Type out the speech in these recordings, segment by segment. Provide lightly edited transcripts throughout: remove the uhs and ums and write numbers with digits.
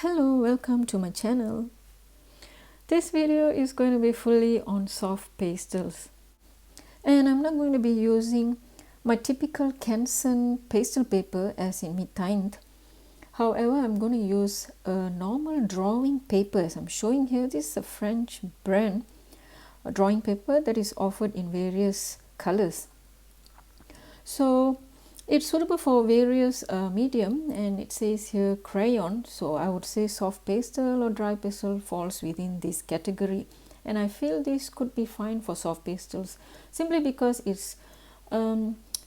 Hello, welcome to my channel. This video is going to be fully on soft pastels, and I'm not going to be using my typical Canson pastel paper as in mid-tined. However, I'm going to use a normal drawing paper as I'm showing here. This is a French brand, a drawing paper that is offered in various colors. So it's suitable for various medium, and it says here crayon, so I would say soft pastel or dry pastel falls within this category, and I feel this could be fine for soft pastels simply because it's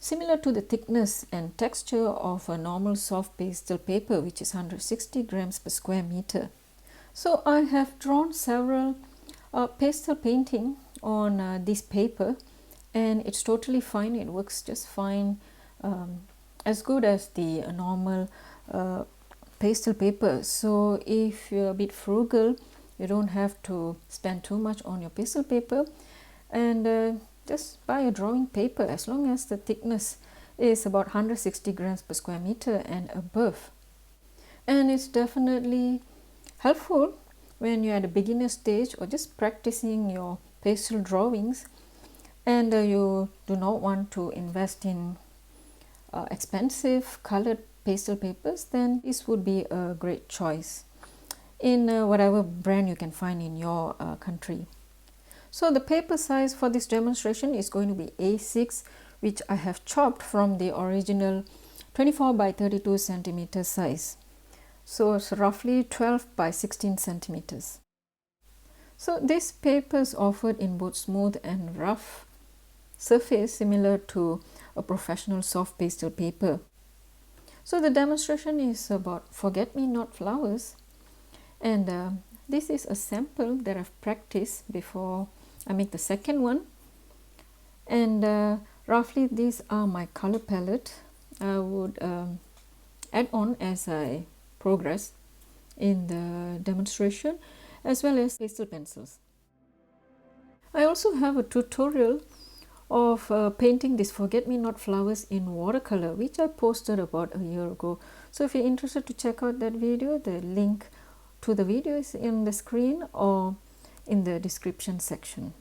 similar to the thickness and texture of a normal soft pastel paper, which is 160 grams per square meter. So I have drawn several pastel painting on this paper, and it's totally fine. It works just fine, as good as the normal pastel paper. So if you're a bit frugal, you don't have to spend too much on your pastel paper, and just buy a drawing paper as long as the thickness is about 160 grams per square meter and above. And it's definitely helpful when you're at a beginner stage or just practicing your pastel drawings, and you do not want to invest in expensive colored pastel papers. Then this would be a great choice in whatever brand you can find in your country. So the paper size for this demonstration is going to be A6, which I have chopped from the original 24 by 32 centimeter size. So it's roughly 12 by 16 centimeters. So this paper is offered in both smooth and rough surface, similar to a professional soft pastel paper. So the demonstration is about forget-me-not flowers, and this is a sample that I've practiced before I make the second one, and roughly these are my color palette. I would add on as I progress in the demonstration, as well as pastel pencils. I also have a tutorial of painting these forget-me-not flowers in watercolor, which I posted about a year ago. So if you're interested to check out that video, the link to the video is in the screen or in the description section.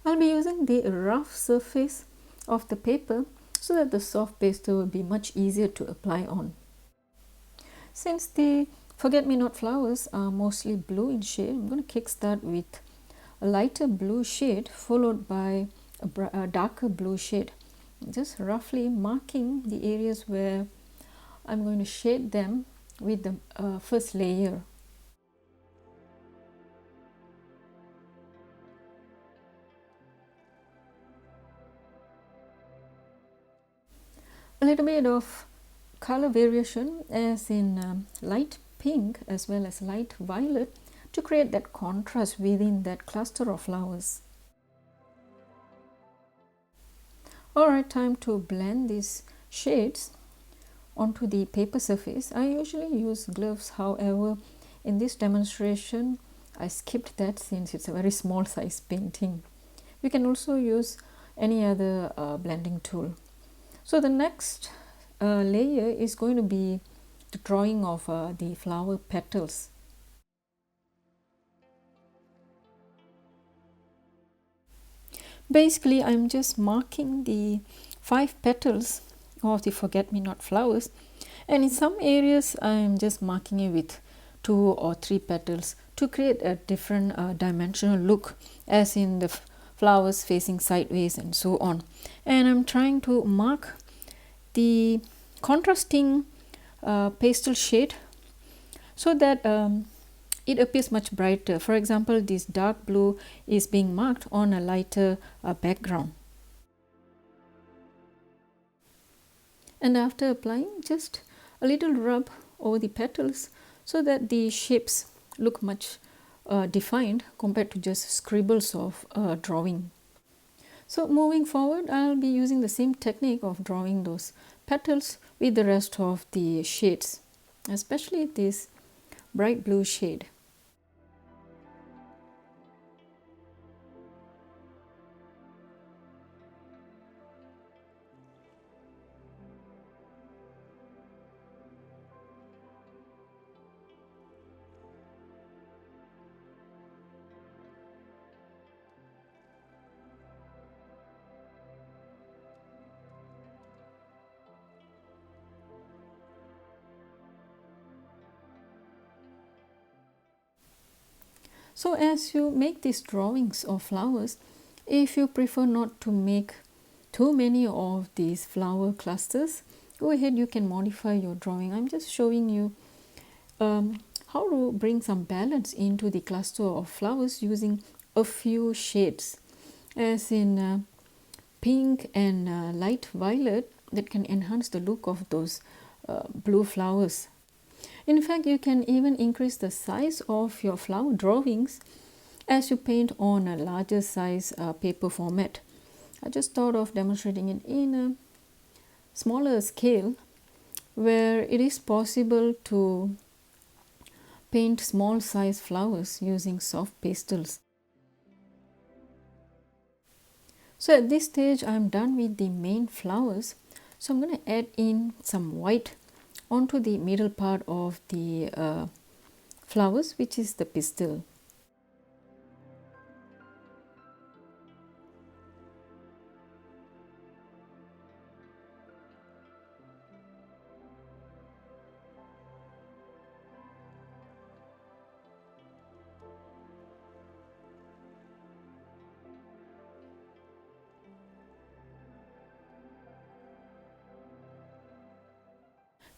I'll be using the rough surface of the paper so that the soft pastel will be much easier to apply on. Since the forget-me-not flowers are mostly blue in shade, I'm going to kickstart with a lighter blue shade followed by a darker blue shade, just roughly marking the areas where I'm going to shade them with the first layer. A little bit of color variation, as in light pink as well as light violet, to create that contrast within that cluster of flowers. Alright, time to blend these shades onto the paper surface. I usually use gloves, however in this demonstration I skipped that since it's a very small size painting. You can also use any other blending tool. So the next layer is going to be the drawing of the flower petals. Basically, I'm just marking the 5 petals of the forget-me-not flowers, and in some areas I'm just marking it with 2 or 3 petals to create a different dimensional look, as in the flowers facing sideways and so on. And I'm trying to mark the contrasting pastel shade so that it appears much brighter. For example, this dark blue is being marked on a lighter background. And after applying, just a little rub over the petals so that the shapes look much defined compared to just scribbles of drawing. So moving forward, I'll be using the same technique of drawing those petals with the rest of the shades, especially this bright blue shade. So as you make these drawings of flowers, if you prefer not to make too many of these flower clusters, go ahead, you can modify your drawing. I'm just showing you how to bring some balance into the cluster of flowers using a few shades, as in pink and light violet, that can enhance the look of those blue flowers. In fact, you can even increase the size of your flower drawings as you paint on a larger size paper format. I just thought of demonstrating it in a smaller scale where it is possible to paint small size flowers using soft pastels. So at this stage I am done with the main flowers, so I'm going to add in some white onto the middle part of the flowers, which is the pistil.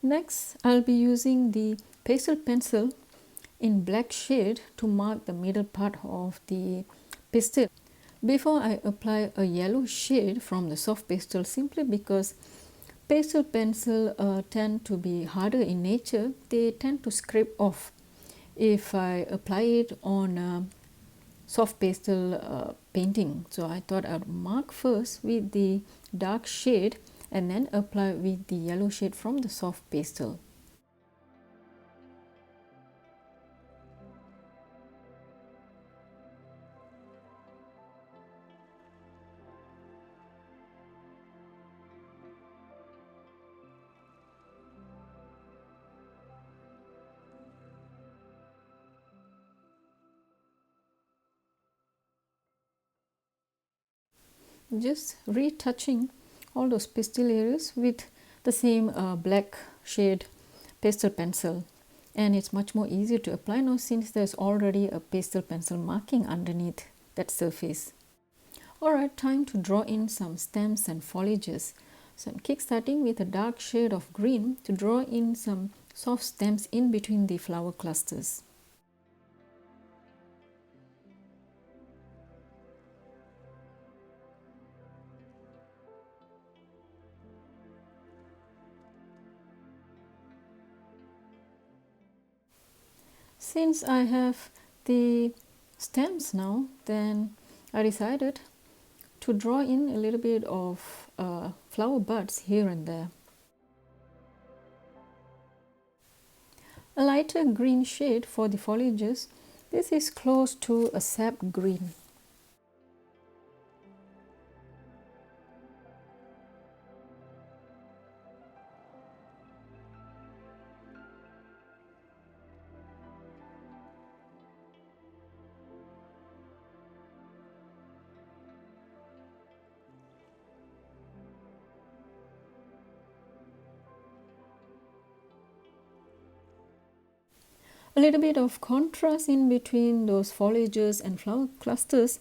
Next, I'll be using the pastel pencil in black shade to mark the middle part of the pastel before I apply a yellow shade from the soft pastel, simply because pastel pencil tend to be harder in nature. They tend to scrape off if I apply it on soft pastel painting. So I thought I would mark first with the dark shade and then apply with the yellow shade from the soft pastel. Just retouching all those pastel areas with the same black shade pastel pencil, and it's much more easier to apply now since there's already a pastel pencil marking underneath that surface. Alright, time to draw in some stems and foliages. So I'm kick-starting with a dark shade of green to draw in some soft stems in between the flower clusters. Since I have the stems now, then I decided to draw in a little bit of flower buds here and there. A lighter green shade for the foliages. This is close to a sap green. A little bit of contrast in between those foliages and flower clusters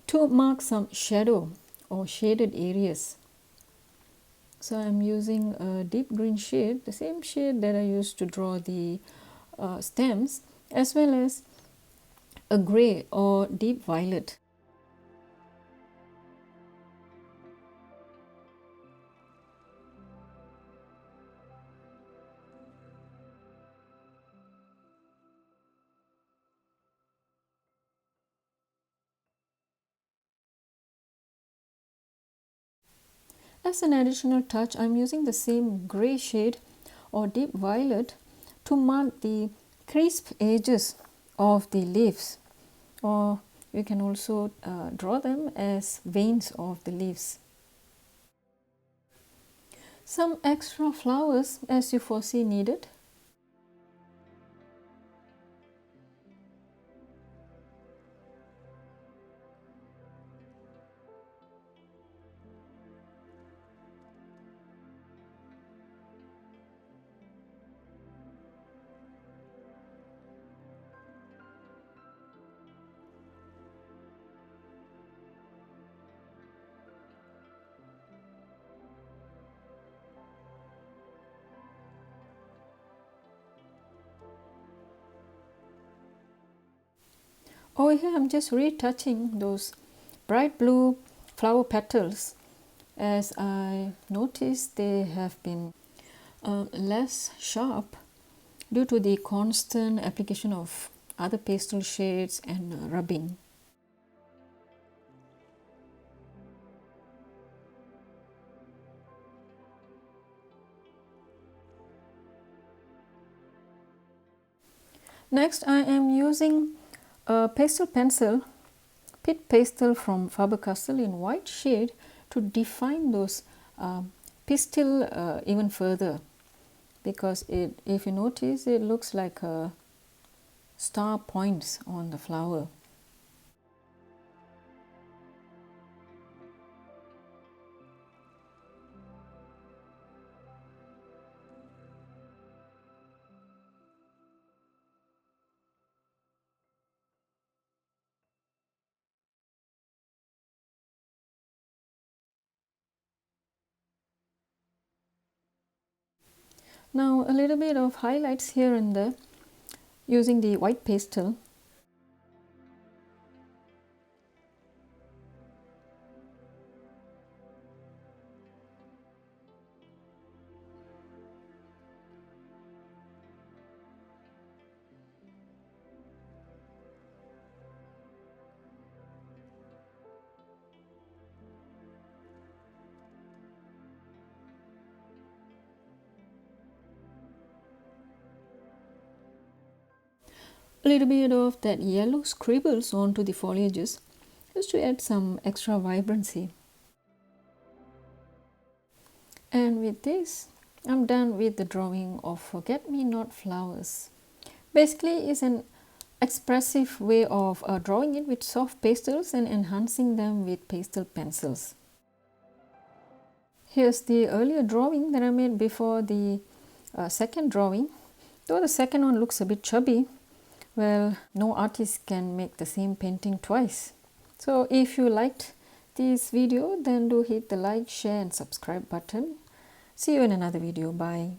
to mark some shadow or shaded areas. So I'm using a deep green shade, the same shade that I used to draw the stems, as well as a grey or deep violet. As an additional touch, I'm using the same grey shade or deep violet to mark the crisp edges of the leaves, or you can also draw them as veins of the leaves. Some extra flowers as you foresee needed. Over here I'm just retouching those bright blue flower petals, as I noticed they have been less sharp due to the constant application of other pastel shades and rubbing. Next I am using a pastel pencil, Pitt pastel from Faber Castell in white shade, to define those pistil even further, because if you notice, it looks like star points on the flower. Now a little bit of highlights here and there using the white pastel. A little bit of that yellow scribbles onto the foliages just to add some extra vibrancy. And with this, I'm done with the drawing of forget-me-not flowers. Basically, it's an expressive way of drawing it with soft pastels and enhancing them with pastel pencils. Here's the earlier drawing that I made before the second drawing. Though the second one looks a bit chubby, well, no artist can make the same painting twice. So if you liked this video, then do hit the like, share and subscribe button. See you in another video. Bye.